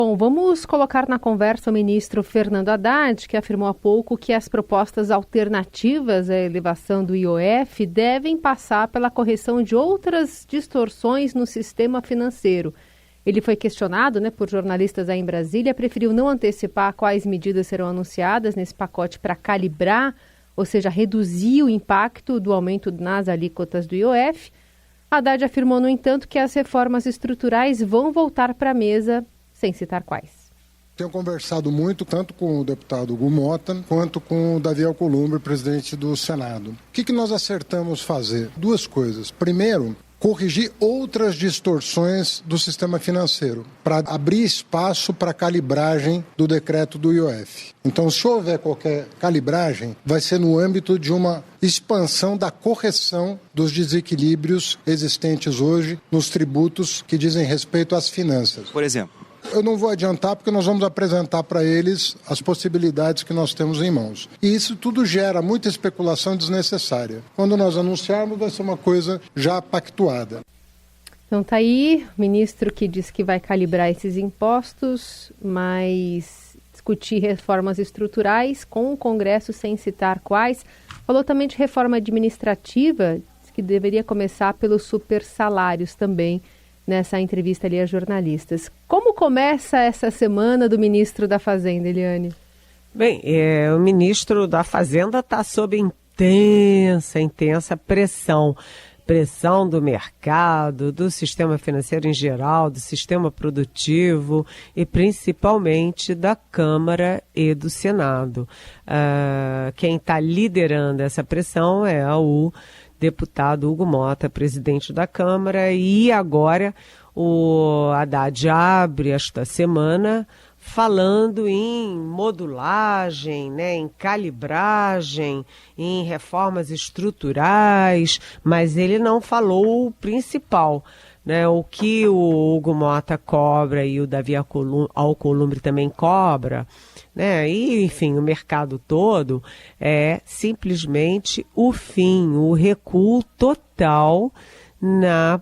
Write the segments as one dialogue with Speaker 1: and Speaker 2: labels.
Speaker 1: Bom, vamos colocar na conversa o ministro Fernando Haddad, que afirmou há pouco que as propostas alternativas à elevação do IOF devem passar pela correção de outras distorções no sistema financeiro. Ele foi questionado, por jornalistas aí em Brasília, preferiu não antecipar quais medidas serão anunciadas nesse pacote para calibrar, ou seja, reduzir o impacto do aumento nas alíquotas do IOF. Haddad afirmou, no entanto, que as reformas estruturais vão voltar para a mesa, sem citar quais.
Speaker 2: Tenho conversado muito, tanto com o deputado Hugo Motta, quanto com o Davi Alcolumbre, presidente do Senado. O que nós acertamos fazer? Duas coisas. Primeiro, corrigir outras distorções do sistema financeiro, para abrir espaço para a calibragem do decreto do IOF. Então, se houver qualquer calibragem, vai ser no âmbito de uma expansão da correção dos desequilíbrios existentes hoje nos tributos que dizem respeito às finanças.
Speaker 3: Por exemplo?
Speaker 2: Eu não vou adiantar porque nós vamos apresentar para eles as possibilidades que nós temos em mãos. E isso tudo gera muita especulação desnecessária. Quando nós anunciarmos, vai ser uma coisa já pactuada.
Speaker 1: Então tá aí, o ministro que diz que vai calibrar esses impostos, mas discutir reformas estruturais com o Congresso sem citar quais. Falou também de reforma administrativa, diz que deveria começar pelos supersalários também, nessa entrevista ali a jornalistas. Como começa essa semana do ministro da Fazenda, Eliane?
Speaker 4: Bem, o ministro da Fazenda está sob intensa pressão. Pressão do mercado, do sistema financeiro em geral, do sistema produtivo e principalmente da Câmara e do Senado. Quem está liderando essa pressão é o deputado Hugo Motta, presidente da Câmara, e agora o Haddad abre esta semana falando em modulagem, em calibragem, em reformas estruturais, mas ele não falou o principal. O que o Hugo Motta cobra e o Davi Alcolumbre também cobra, e, enfim, o mercado todo, é simplesmente o fim, o recuo total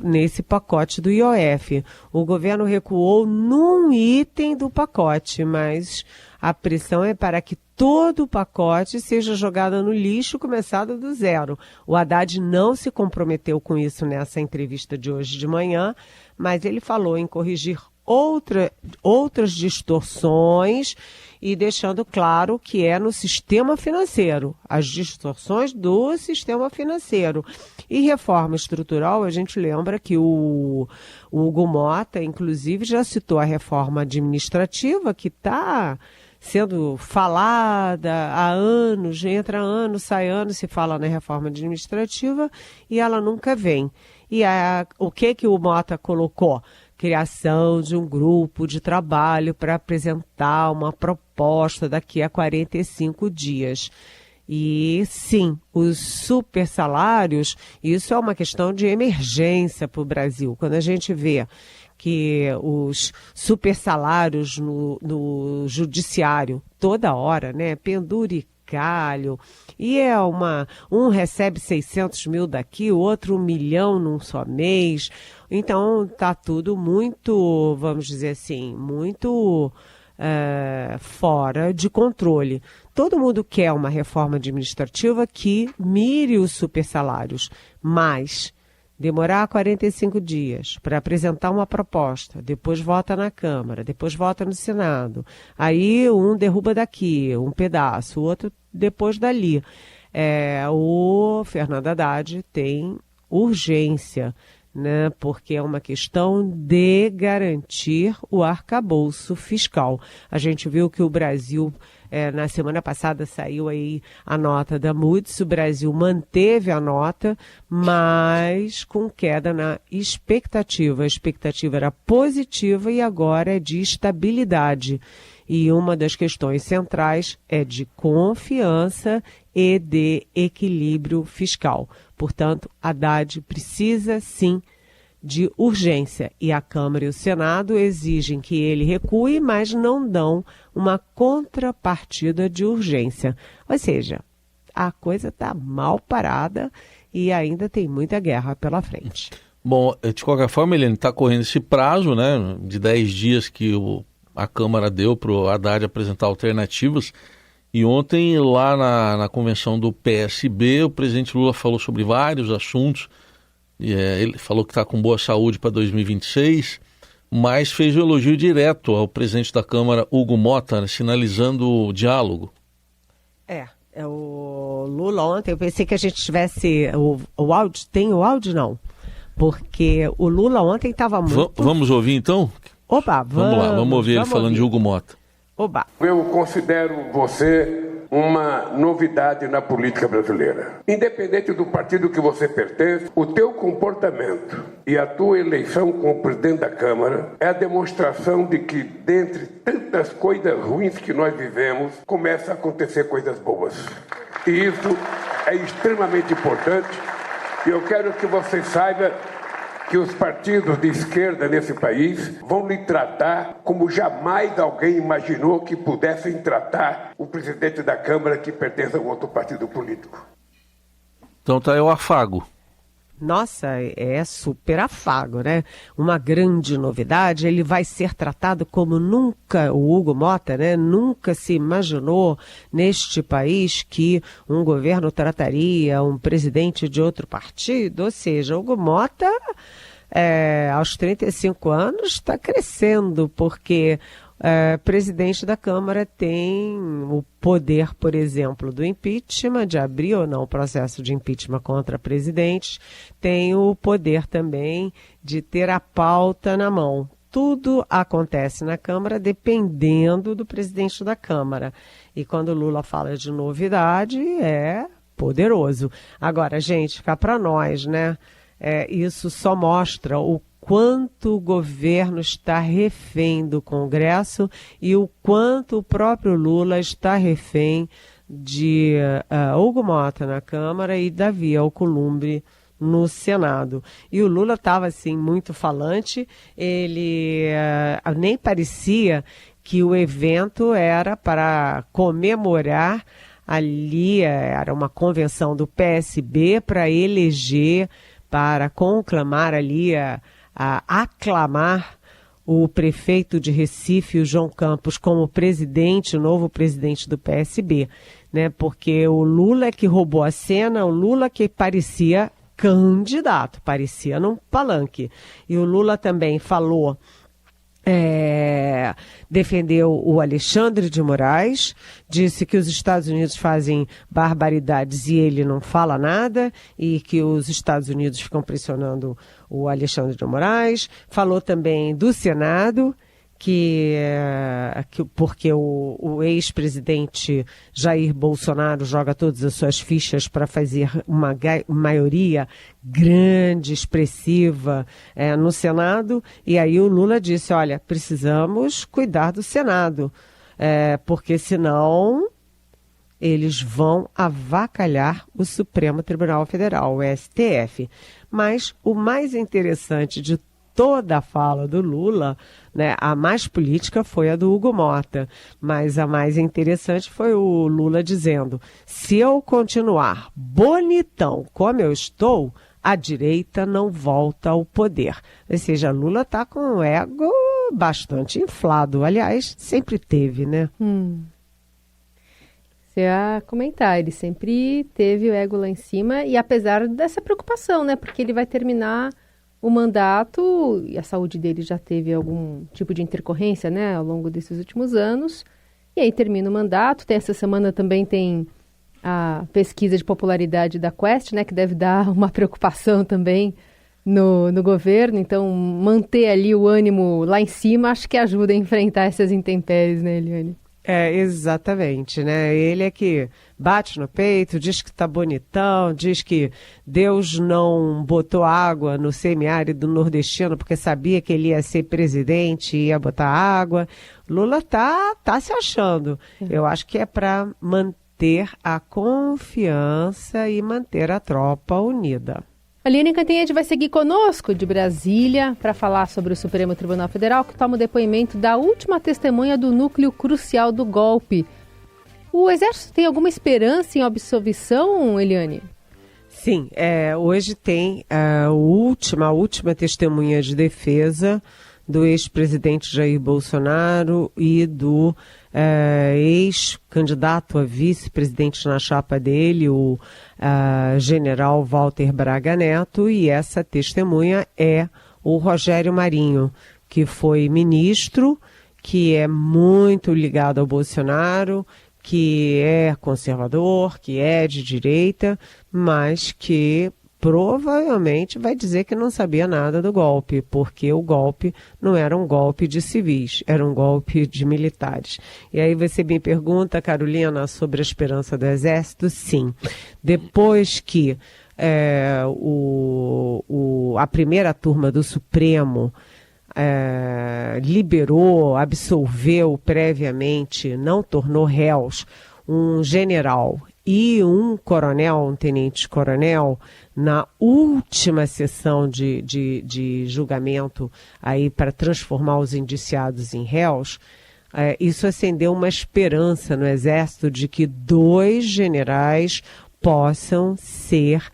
Speaker 4: nesse pacote do IOF. O governo recuou num item do pacote, mas a pressão é para que todo o pacote seja jogado no lixo, começado do zero. O Haddad não se comprometeu com isso nessa entrevista de hoje de manhã, mas ele falou em corrigir outras distorções e deixando claro que é no sistema financeiro, as distorções do sistema financeiro. E reforma estrutural, a gente lembra que o Hugo Motta, inclusive, já citou a reforma administrativa, que está sendo falada há anos, entra ano, sai ano, se fala na reforma administrativa e ela nunca vem. E o que o Motta colocou? Criação de um grupo de trabalho para apresentar uma proposta daqui a 45 dias. E sim, os supersalários, isso é uma questão de emergência para o Brasil. Quando a gente vê que os supersalários no judiciário, toda hora, penduricalho, e um recebe 600 mil daqui, o outro 1 milhão num só mês. Então está tudo muito, vamos dizer assim, muito fora de controle. Todo mundo quer uma reforma administrativa que mire os supersalários, mas demorar 45 dias para apresentar uma proposta, depois vota na Câmara, depois vota no Senado, aí um derruba daqui um pedaço, o outro depois dali. O Fernando Haddad tem urgência, porque é uma questão de garantir o arcabouço fiscal. A gente viu que o Brasil, na semana passada saiu aí a nota da Moody's, o Brasil manteve a nota, mas com queda na expectativa. A expectativa era positiva e agora é de estabilidade. E uma das questões centrais é de confiança e de equilíbrio fiscal. Portanto, Haddad precisa, sim, de urgência. E a Câmara e o Senado exigem que ele recue, mas não dão uma contrapartida de urgência. Ou seja, a coisa está mal parada e ainda tem muita guerra pela frente.
Speaker 5: Bom, de qualquer forma, Eliane, está correndo esse prazo, de 10 dias que o
Speaker 3: a Câmara deu para o Haddad apresentar alternativas. E ontem, lá na convenção do PSB, o presidente Lula falou sobre vários assuntos. Ele falou que está com boa saúde para 2026, mas fez um elogio direto ao presidente da Câmara, Hugo Motta, né, sinalizando o diálogo.
Speaker 4: O Lula ontem, eu pensei que a gente tivesse o áudio. Tem o áudio, não? Porque o Lula ontem estava muito...
Speaker 3: Vamos ouvir, então?
Speaker 4: Opa,
Speaker 3: vamos lá, vamos ouvir ele falando de Hugo Motta.
Speaker 4: Oba.
Speaker 5: Eu considero você uma novidade na política brasileira. Independente do partido que você pertence, o teu comportamento e a tua eleição como presidente da Câmara é a demonstração de que, dentre tantas coisas ruins que nós vivemos, começa a acontecer coisas boas. E isso é extremamente importante. E eu quero que você saiba que os partidos de esquerda nesse país vão lhe tratar como jamais alguém imaginou que pudessem tratar o presidente da Câmara que pertence a um outro partido político.
Speaker 3: Então tá aí o afago.
Speaker 4: Nossa, é super afago, né? Uma grande novidade, ele vai ser tratado como nunca, o Hugo Motta, né? Nunca se imaginou neste país que um governo trataria um presidente de outro partido, ou seja, o Hugo Motta, aos 35 anos, está crescendo, porque presidente da Câmara tem o poder, por exemplo, do impeachment, de abrir ou não o processo de impeachment contra presidentes, tem o poder também de ter a pauta na mão. Tudo acontece na Câmara dependendo do presidente da Câmara. E quando o Lula fala de novidade, é poderoso. Agora, gente, fica para nós, né? Isso só mostra o quanto o governo está refém do Congresso e o quanto o próprio Lula está refém de Hugo Motta na Câmara e Davi Alcolumbre no Senado. E o Lula estava, assim, muito falante, ele nem parecia que o evento era para comemorar ali, era uma convenção do PSB para eleger, para conclamar ali a aclamar o prefeito de Recife, o João Campos, como presidente, o novo presidente do PSB, né? Porque o Lula é que roubou a cena, o Lula que parecia candidato, parecia num palanque. E o Lula também falou, defendeu o Alexandre de Moraes, disse que os Estados Unidos fazem barbaridades e ele não fala nada, e que os Estados Unidos ficam pressionando o Alexandre de Moraes. Falou também do Senado, porque o ex-presidente Jair Bolsonaro joga todas as suas fichas para fazer uma maioria grande, expressiva no Senado, e aí o Lula disse, olha, precisamos cuidar do Senado, porque senão eles vão avacalhar o Supremo Tribunal Federal, o STF. Mas o mais interessante de toda a fala do Lula, né, a mais política foi a do Hugo Motta, mas a mais interessante foi o Lula dizendo, se eu continuar bonitão como eu estou, a direita não volta ao poder. Ou seja, Lula está com o ego bastante inflado, aliás, sempre teve, né?
Speaker 1: Você ia comentar, ele sempre teve o ego lá em cima, e apesar dessa preocupação, né, porque ele vai terminar o mandato, e a saúde dele já teve algum tipo de intercorrência, né, ao longo desses últimos anos, e aí termina o mandato. Essa semana também tem a pesquisa de popularidade da Quest, né, que deve dar uma preocupação também no governo, então manter ali o ânimo lá em cima acho que ajuda a enfrentar essas intempéries, né, Eliane?
Speaker 4: Exatamente, né? Ele é que bate no peito, diz que tá bonitão, diz que Deus não botou água no semiárido nordestino porque sabia que ele ia ser presidente e ia botar água. Lula tá se achando. Eu acho que é para manter a confiança e manter a tropa unida.
Speaker 1: A Eliane Cantanhede vai seguir conosco de Brasília para falar sobre o Supremo Tribunal Federal, que toma o depoimento da última testemunha do núcleo crucial do golpe. O Exército tem alguma esperança em absolvição, Eliane?
Speaker 4: Sim, hoje tem a última testemunha de defesa do ex-presidente Jair Bolsonaro e do ex-candidato a vice-presidente na chapa dele, o general Walter Braga Neto, e essa testemunha é o Rogério Marinho, que foi ministro, que é muito ligado ao Bolsonaro, que é conservador, que é de direita, mas que provavelmente vai dizer que não sabia nada do golpe, porque o golpe não era um golpe de civis, era um golpe de militares. E aí você me pergunta, Carolina, sobre a esperança do Exército? Sim. Depois que a primeira turma do Supremo liberou, absolveu previamente, não tornou réus um general e um coronel, um tenente-coronel, na última sessão de julgamento aí para transformar os indiciados em réus, isso acendeu uma esperança no Exército de que 2 generais possam ser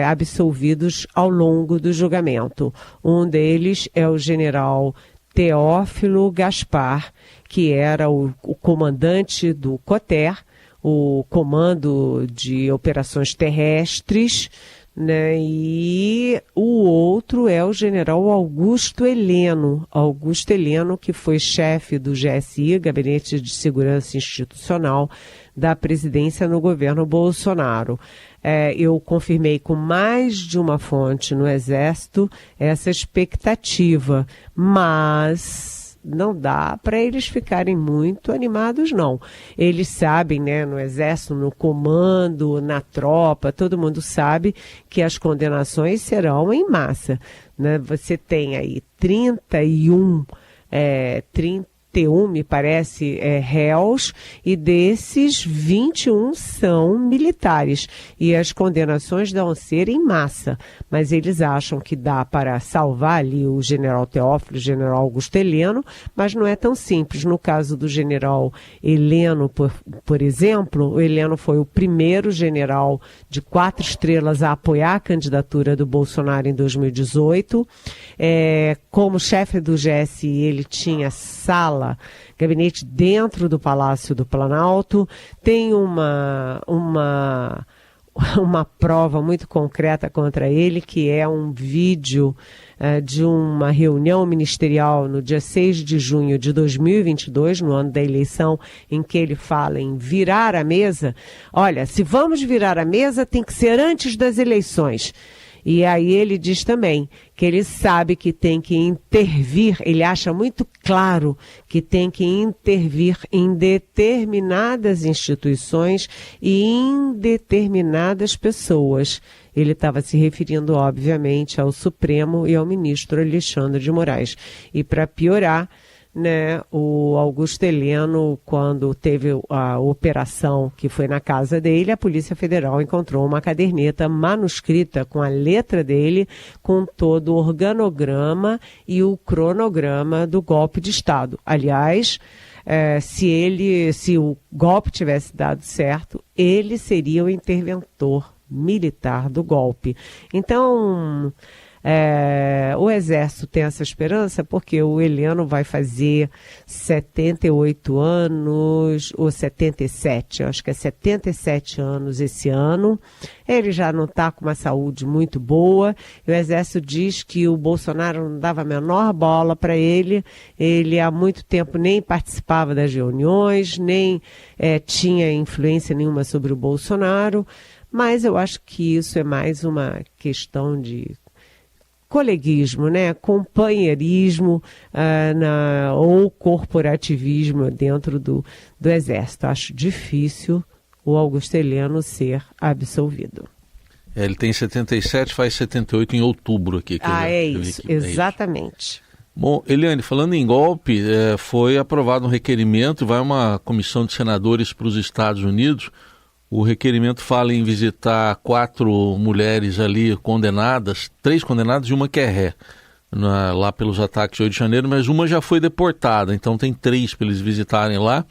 Speaker 4: absolvidos ao longo do julgamento. Um deles é o general Teófilo Gaspar, que era o comandante do COTER, o Comando de Operações Terrestres, né? E o outro é o general Augusto Heleno, que foi chefe do GSI, Gabinete de Segurança Institucional, da presidência no governo Bolsonaro. Eu confirmei com mais de uma fonte no Exército essa expectativa, mas não dá para eles ficarem muito animados, não. Eles sabem, né, no Exército, no comando, na tropa, todo mundo sabe que as condenações serão em massa, né? Você tem aí 31, me parece, réus, e desses 21 são militares. E as condenações vão ser em massa. Mas eles acham que dá para salvar ali o general Teófilo, o general Augusto Heleno, mas não é tão simples. No caso do general Heleno, por exemplo, o Heleno foi o primeiro general de 4 estrelas a apoiar a candidatura do Bolsonaro em 2018. Como chefe do GSI, ele tinha gabinete dentro do Palácio do Planalto. Tem uma prova muito concreta contra ele, que é um vídeo de uma reunião ministerial no dia 6 de junho de 2022, no ano da eleição, em que ele fala em virar a mesa. Olha, se vamos virar a mesa, tem que ser antes das eleições. E aí ele diz também que ele sabe que tem que intervir, ele acha muito claro que tem que intervir em determinadas instituições e em determinadas pessoas. Ele estava se referindo, obviamente, ao Supremo e ao ministro Alexandre de Moraes. E para piorar, né, o Augusto Heleno, quando teve a operação que foi na casa dele, a Polícia Federal encontrou uma caderneta manuscrita com a letra dele, com todo o organograma e o cronograma do golpe de Estado. Aliás, se o golpe tivesse dado certo, ele seria o interventor militar do golpe. Então, o Exército tem essa esperança porque o Heleno vai fazer 78 anos, ou 77, acho que é 77 anos esse ano. Ele já não está com uma saúde muito boa. E o Exército diz que o Bolsonaro não dava a menor bola para ele. Ele há muito tempo nem participava das reuniões, nem tinha influência nenhuma sobre o Bolsonaro. Mas eu acho que isso é mais uma questão de coleguismo, né? Companheirismo ou corporativismo dentro do Exército. Acho difícil o Augusto Heleno ser absolvido.
Speaker 3: Ele tem 77, faz 78 em outubro aqui.
Speaker 4: Isso, exatamente.
Speaker 3: Bom, Eliane, falando em golpe, foi aprovado um requerimento, vai uma comissão de senadores para os Estados Unidos. O requerimento fala em visitar 4 mulheres ali condenadas, 3 condenadas e uma que é ré, lá pelos ataques de 8 de janeiro, mas uma já foi deportada, então tem 3 para eles visitarem lá.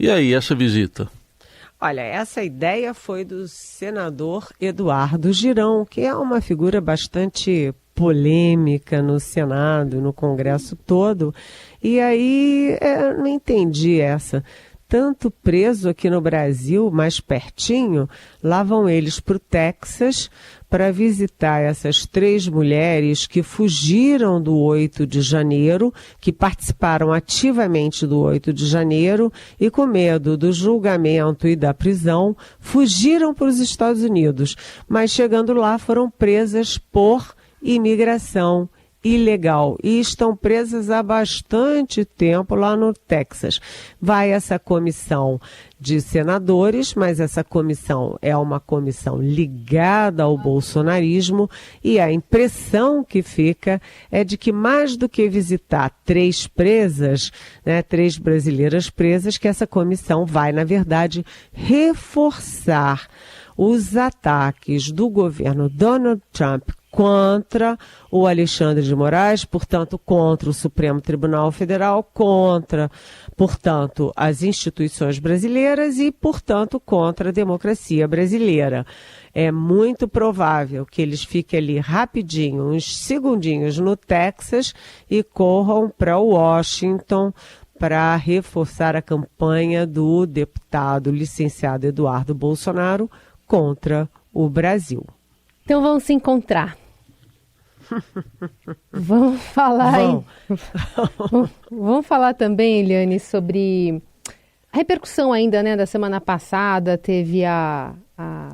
Speaker 3: E aí, essa visita?
Speaker 4: Olha, essa ideia foi do senador Eduardo Girão, que é uma figura bastante polêmica no Senado, no Congresso todo. E aí, não entendi essa. Tanto preso aqui no Brasil, mais pertinho, lá vão eles para o Texas para visitar essas 3 mulheres que fugiram do 8 de janeiro, que participaram ativamente do 8 de janeiro e, com medo do julgamento e da prisão, fugiram para os Estados Unidos. Mas chegando lá foram presas por imigração ilegal e estão presas há bastante tempo lá no Texas. Vai essa comissão de senadores, mas essa comissão é uma comissão ligada ao bolsonarismo e a impressão que fica é de que mais do que visitar 3 presas, 3 brasileiras presas, que essa comissão vai, na verdade, reforçar os ataques do governo Donald Trump contra o Alexandre de Moraes, portanto, contra o Supremo Tribunal Federal, contra, portanto, as instituições brasileiras e, portanto, contra a democracia brasileira. É muito provável que eles fiquem ali rapidinho, uns segundinhos no Texas e corram para Washington para reforçar a campanha do deputado licenciado Eduardo Bolsonaro contra o Brasil.
Speaker 1: Então vamos se encontrar. Vamos falar Vamos falar também, Eliane, sobre a repercussão ainda, da semana passada. Teve a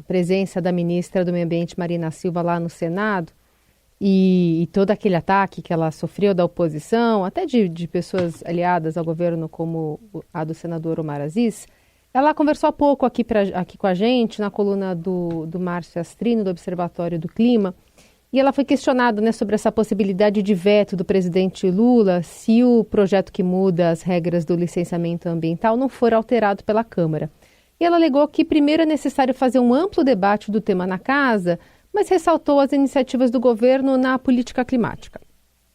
Speaker 1: presença da ministra do Meio Ambiente, Marina Silva, lá no Senado, e todo aquele ataque que ela sofreu da oposição, até de pessoas aliadas ao governo, como a do senador Omar Aziz. Ela conversou há pouco aqui com a gente, na coluna do Márcio Astrino, do Observatório do Clima, e ela foi questionada, sobre essa possibilidade de veto do presidente Lula se o projeto que muda as regras do licenciamento ambiental não for alterado pela Câmara. E ela alegou que primeiro é necessário fazer um amplo debate do tema na casa, mas ressaltou as iniciativas do governo na política climática.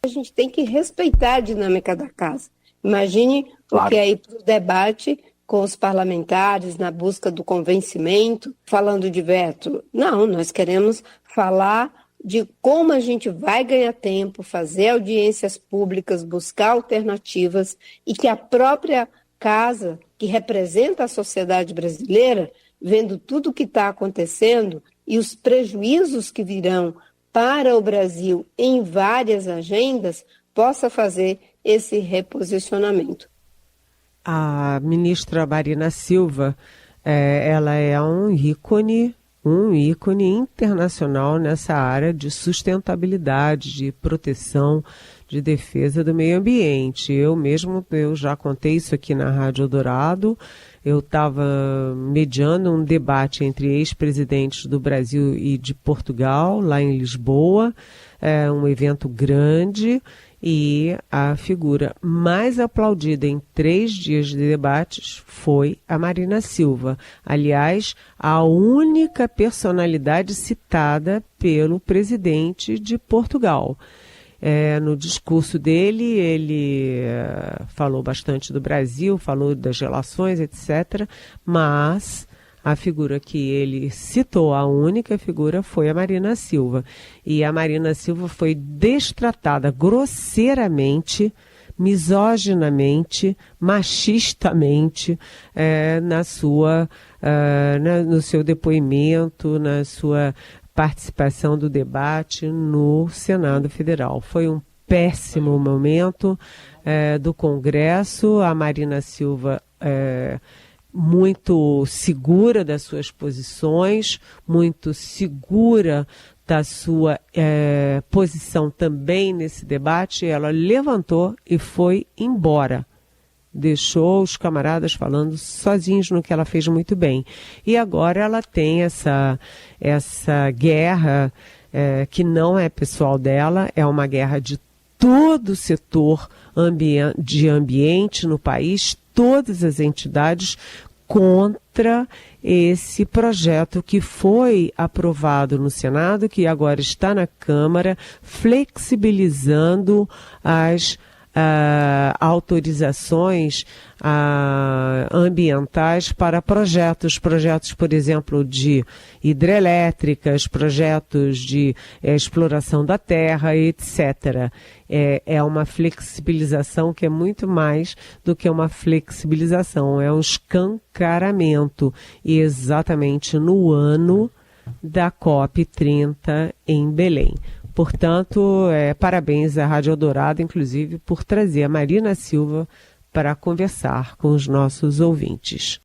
Speaker 6: A gente tem que respeitar a dinâmica da casa. Imagine o que é ir para o debate com os parlamentares na busca do convencimento, falando de veto. Não, nós queremos falar de como a gente vai ganhar tempo, fazer audiências públicas, buscar alternativas e que a própria casa, que representa a sociedade brasileira, vendo tudo o que está acontecendo e os prejuízos que virão para o Brasil em várias agendas, possa fazer esse reposicionamento.
Speaker 4: A ministra Marina Silva, ela é um ícone internacional nessa área de sustentabilidade, de proteção, de defesa do meio ambiente. Eu já contei isso aqui na Rádio Eldorado. Eu estava mediando um debate entre ex-presidentes do Brasil e de Portugal, lá em Lisboa, um evento grande, e a figura mais aplaudida em 3 dias de debates foi a Marina Silva. Aliás, a única personalidade citada pelo presidente de Portugal. No discurso dele, ele falou bastante do Brasil, falou das relações, etc., mas a figura que ele citou, a única figura, foi a Marina Silva. E a Marina Silva foi destratada grosseiramente, misoginamente, machistamente, no seu depoimento, na sua participação do debate no Senado Federal. Foi um péssimo momento do Congresso. A Marina Silva muito segura das suas posições, muito segura da sua posição também nesse debate. Ela levantou e foi embora. Deixou os camaradas falando sozinhos no que ela fez muito bem. E agora ela tem essa guerra que não é pessoal dela, é uma guerra de todo o setor de ambiente no país, todas as entidades contra esse projeto que foi aprovado no Senado, que agora está na Câmara, flexibilizando as autorizações ambientais para projetos, por exemplo, de hidrelétricas, projetos de exploração da terra, etc. É uma flexibilização que é muito mais do que uma flexibilização, é um escancaramento, e exatamente no ano da COP30 em Belém. Portanto, parabéns à Rádio Eldorado, inclusive, por trazer a Marina Silva para conversar com os nossos ouvintes.